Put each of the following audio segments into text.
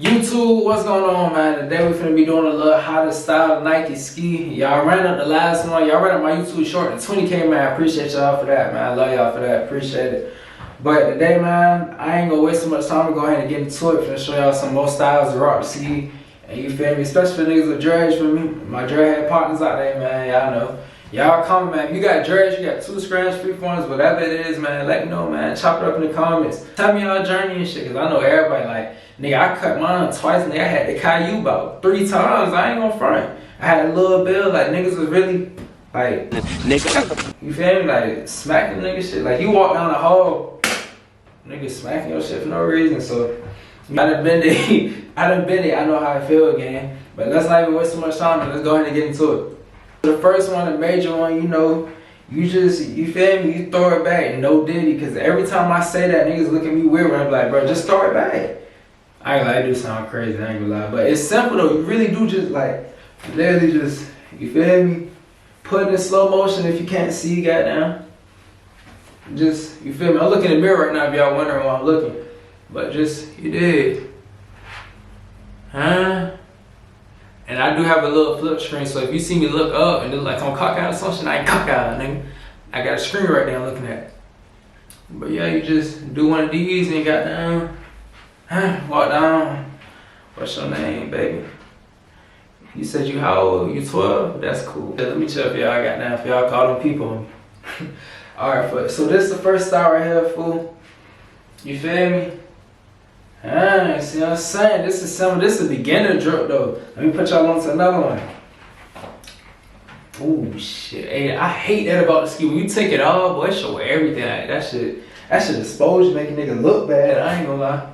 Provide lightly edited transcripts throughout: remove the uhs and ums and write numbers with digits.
YouTube, what's going on, man? Today we finna be doing a little how to style Nike ski. Y'all ran up the last one. Y'all ran up my YouTube short to 20K, man. I appreciate y'all for that, man. I love y'all for that. Appreciate it. But today, man, I ain't gonna waste so much time to go ahead and get into it. Finna show y'all some more styles to rock the ski. And you feel me? Especially for niggas with dreads for me. My dreadhead partners out there, man. Y'all know. Y'all comment, man. If you got dreads, you got 2 strands, 3 forms, whatever it is, man. Let me know, man. Chop it up in the comments. Tell me y'all journey and shit, cause I know everybody like, nigga, I cut mine twice, nigga. I had the Caillou about 3 times. I ain't gonna front. I had a little bill, like niggas was really like, nigga, you feel me? Like smacking nigga shit. Like you walk down the hall, niggas smacking your shit for no reason. So I done been there. I know how I feel again. But let's not even waste too much time. Let's go ahead and get into it. The first one, the major one, you know, you feel me? You throw it back, no diddy, because every time I say that, niggas look at me weird when I'm like, bro, just throw it back. I ain't gonna lie, I do sound crazy, I ain't gonna lie. But it's simple though, you really do just like, literally just, you feel me? Put it in slow motion if you can't see, goddamn. Just, you feel me? I'm looking in the mirror right now if y'all wondering why I'm looking. But just, you did. Huh? And I do have a little flip screen, so if you see me look up and look like I'm cockeyed or something, I ain't cockeyed, nigga. I got a screen right there I'm looking at. But yeah, you just do one of these and you got down, walk down. What's your name, baby? You said you how old? You 12? That's cool. Let me check if y'all got down, if y'all call them people. Alright, so this is the first style right here, fool. You feel me? See what I'm saying? This is beginner drip though. Let me put y'all on to another one. Oh shit. Hey, I hate that about the ski. When you take it off, boy, it show everything. That shit expose you, make a nigga look bad. I ain't gonna lie.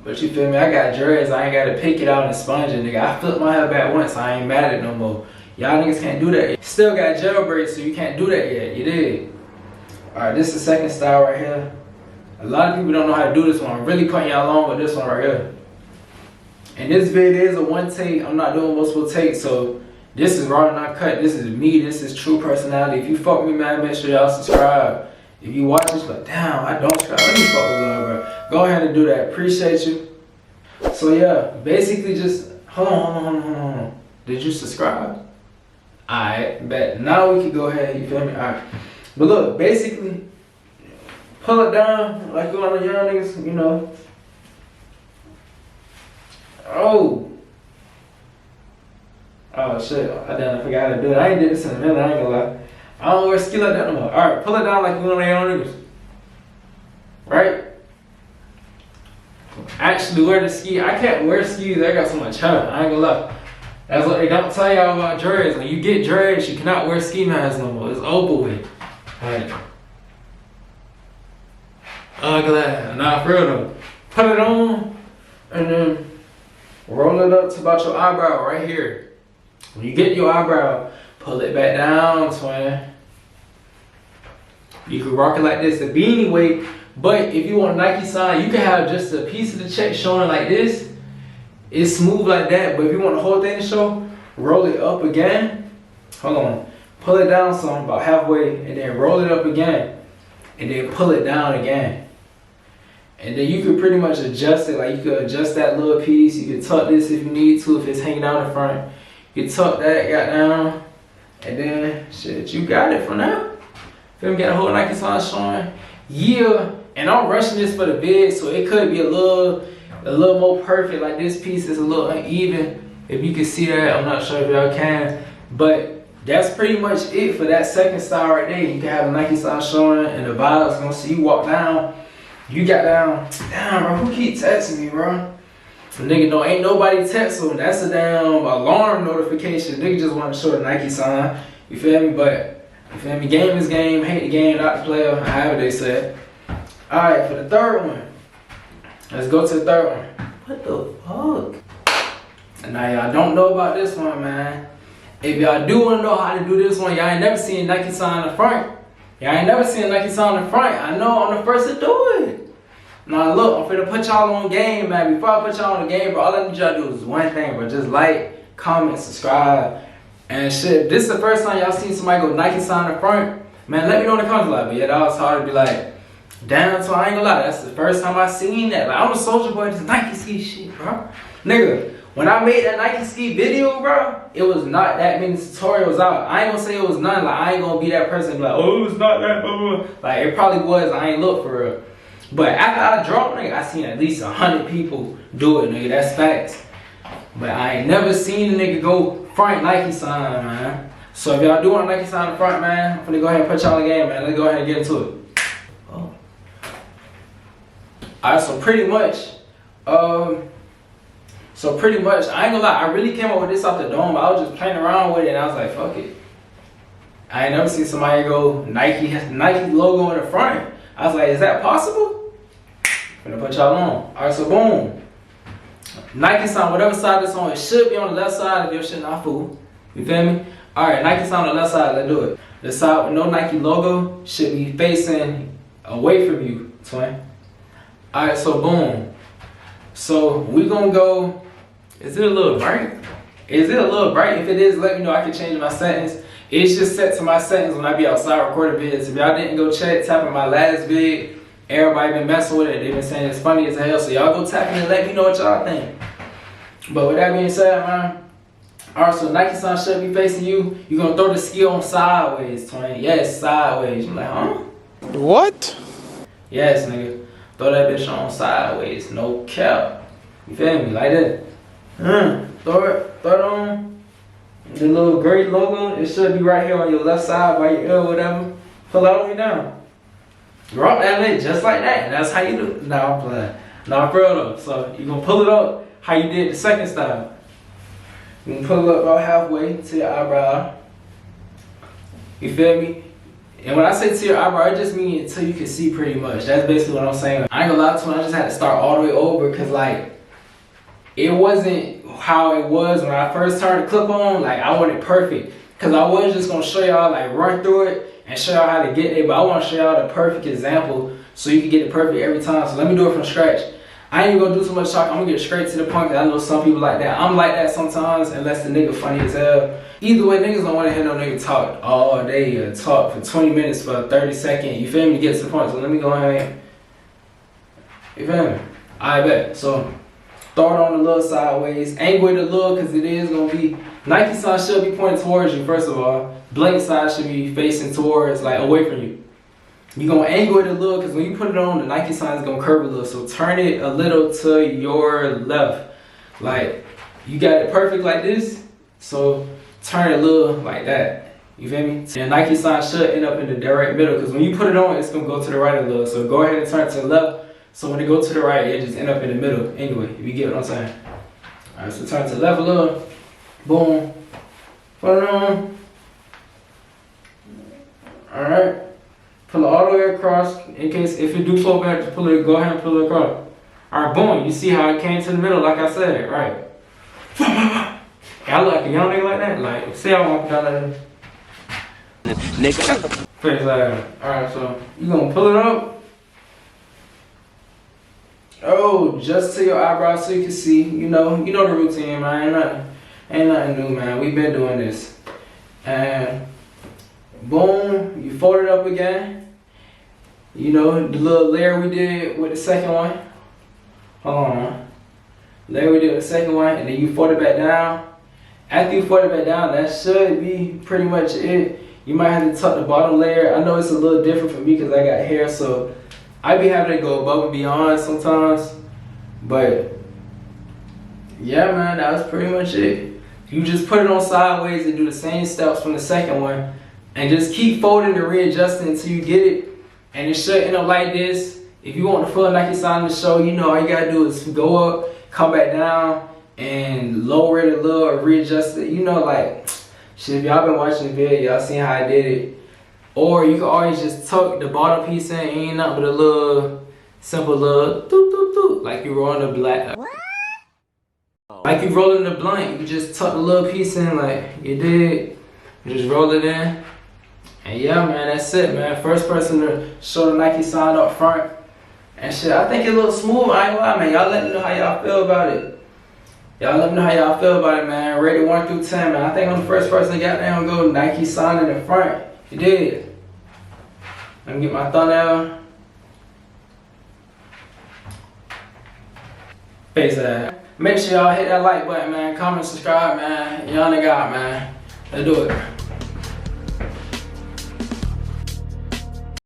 But you feel me? I got dreads. I ain't gotta pick it out and sponge it, nigga. I flipped my hair back once. I ain't mad at it no more. Y'all niggas can't do that. Still got gel braids, so you can't do that yet. You did. Alright, this is the second style right here. A lot of people don't know how to do this one. I'm really putting y'all on with this one right here. And this vid is a one take. I'm not doing multiple takes, so this is raw and not cut. This is me. This is true personality. If you fuck with me, man, make sure y'all subscribe. If you watch this, like, damn, I don't subscribe. Let me fuck with love, bro. Go ahead and do that. Appreciate you. So yeah, basically just hold on. Did you subscribe? Alright, bet. Now we can go ahead. You feel me? Alright. But look, basically, pull it down like you on the young niggas, you know. Oh shit, I forgot how to do it. I ain't did this in a minute, I ain't gonna lie. I don't wear ski like that no more. Alright, pull it down like you on the young niggas. Right? Actually wear the ski. I can't wear skis, I got so much hair, I ain't gonna lie. That's what they don't tell y'all about dreads. When you get dreads, you cannot wear ski masks no more. It's over with. Alright. Glad. Nah, for real though. Put it on and then roll it up to about your eyebrow right here. When you get your eyebrow, pull it back down, twin. You can rock it like this, a beanie weight. But if you want a Nike sign, you can have just a piece of the check showing like this. It's smooth like that. But if you want the whole thing to show, roll it up again. Hold on. Pull it down some, about halfway, and then roll it up again. And then pull it down again. And then you could pretty much adjust it. Like you could adjust that little piece. You could tuck this if you need to, if it's hanging out in front. You could tuck that, got down. And then, shit, you got it for now. Feel me? Got a whole Nike sign showing. Yeah. And I'm rushing this for the vid, so it could be a little more perfect. Like this piece is a little uneven. If you can see that, I'm not sure if y'all can. But that's pretty much it for that second style right there. You can have a Nike sign showing and the vibes gonna see you walk down. You got down. Damn, bro, who keep texting me, bro? Nigga, no, ain't nobody texting. That's a damn alarm notification. Nigga just want to show the Nike sign. You feel me? But, you feel me? Game is game. Hate the game, not the player. However they say. Alright, for the third one. Let's go to the third one. What the fuck? Now, y'all don't know about this one, man. If y'all do want to know how to do this one, y'all ain't never seen Nike sign in the front. Y'all ain't never seen a Nike sign in the front. I know I'm the first to do it. Now look, I'm finna put y'all on game, man. Before I put y'all on the game, bro, all I need y'all to do is one thing, bro. Just like, comment, subscribe, and shit. If this is the first time y'all seen somebody go Nike sign in the front, man, let me know in the comments, like, but yeah, that was hard to be like, Down to, I ain't gonna lie, that's the first time I seen that. Like, I'm a soldier boy, this Nike ski shit, bro. Nigga, when I made that Nike ski video, bro, it was not that many tutorials out. I ain't gonna say it was none. Like, I ain't gonna be that person like, oh, it's not that, blah, blah, blah. Like, it probably was. I ain't look for real. But after I dropped, nigga, I seen at least 100 people do it, nigga. That's facts. But I ain't never seen a nigga go front Nike sign, man. So if y'all do want a Nike sign in the front, man, I'm gonna go ahead and put y'all in the game, man. Let's go ahead and get into it. Oh. Alright, so pretty much, I ain't gonna lie, I really came up with this off the dome. I was just playing around with it and I was like, fuck it. I ain't never seen somebody go Nike logo in the front. I was like, is that possible? I'm gonna put y'all on. Alright, so boom. Nike sign, whatever side it's on, it should be on the left side if your shit not full. You feel me? Alright, Nike sign on the left side, let's do it. The side with no Nike logo should be facing away from you, twin. Alright, so boom. So we gonna go, is it a little bright? Is it a little bright? If it is, let me know, I can change my settings. It's just set to my settings when I be outside recording vids. If y'all didn't go check, tap in my last vid. Everybody been messing with it. They been saying it's funny as hell. So y'all go tap in and let me know what y'all think. But with that being said, man. Alright, so Nike sign should be facing you. You're gonna throw the ski on sideways, twin. Yes, sideways. You're like, huh? What? Yes, nigga. Throw that bitch on sideways. No cap. You feel me? Like that. Throw it on. The little gray logo, it should be right here on your left side by your ear or whatever. Pull it all the way down. Drop that lid just like that. That's how you do it. Nah, I'm playing. Nah, for real though. So you gonna pull it up how you did the second style. You can pull it up about halfway to your eyebrow. You feel me? And when I say to your eyebrow, it just means until you can see pretty much. That's basically what I'm saying. I ain't gonna lie to you, I just had to start all the way over because like, it wasn't how it was when I first turned the clip on. Like, I wanted it perfect. Cause I was just gonna show y'all, like, run through it and show y'all how to get there. But I wanna show y'all the perfect example so you can get it perfect every time. So let me do it from scratch. I ain't gonna do too much talk. I'm gonna get straight to the point because I know some people like that. I'm like that sometimes unless the nigga funny as hell. Either way, niggas don't wanna hear no nigga talk all day or talk for 20 minutes for 30 seconds. You feel me? Get to the point. So let me go ahead. You feel me? I bet. So throw it on the little sideways. Angle it a little because it is gonna be, Nike sign should be pointing towards you first of all. Blank side should be facing towards, like, away from you. You're gonna angle it a little because when you put it on, the Nike sign is gonna curve a little. So turn it a little to your left. Like, you got it perfect like this. So turn it a little like that. You feel me? And Nike sign should end up in the direct middle because when you put it on, it's gonna go to the right a little. So go ahead and turn it to the left. So when it go to the right, it just end up in the middle. Anyway, if you get what I'm saying. Alright, so turn to the left a little. Boom. Put it on. Alright. Pull it all the way across. In case, if you do pull back, just pull it, go ahead and pull it across. Alright, boom. You see how it came to the middle like I said, right? Y'all like a young nigga like that? Like, see how I walk down like that? Nigga. Face like, alright, so you gonna pull it up. Oh, just to your eyebrows so you can see. You know the routine, man. Ain't nothing new, man. We've been doing this. And boom, you fold it up again. You know, the little layer we did with the second one. Hold on. Layer we did with the second one, and then you fold it back down. After you fold it back down, that should be pretty much it. You might have to tuck the bottom layer. I know it's a little different for me because I got hair, so I be having to go above and beyond sometimes, but yeah, man, that was pretty much it. You just put it on sideways and do the same steps from the second one, and just keep folding and readjusting until you get it, and it should end up like this. If you want the full Nike sign to show, you know, all you gotta do is go up, come back down, and lower it a little or readjust it. You know, like, shit, if y'all been watching the video, y'all seen how I did it. Or you can always just tuck the bottom piece in, ain't nothing but a little simple little doot doot doot, like you rolling the black. Like you rolling the blunt, you just tuck the little piece in like you did. You just roll it in. And yeah, man, that's it, man. First person to show the Nike sign up front. And shit, I think it looks smooth. I ain't gonna lie, man. Y'all let me know how y'all feel about it. Y'all let me know how y'all feel about it, man. Rated 1 through 10, man. I think I'm the first person that got down go Nike sign in the front. You did. Let me get my thumbnail. Face ass. Make sure y'all hit that like button, man. Comment, subscribe, man. Y'all nigga out, man. Let's do it.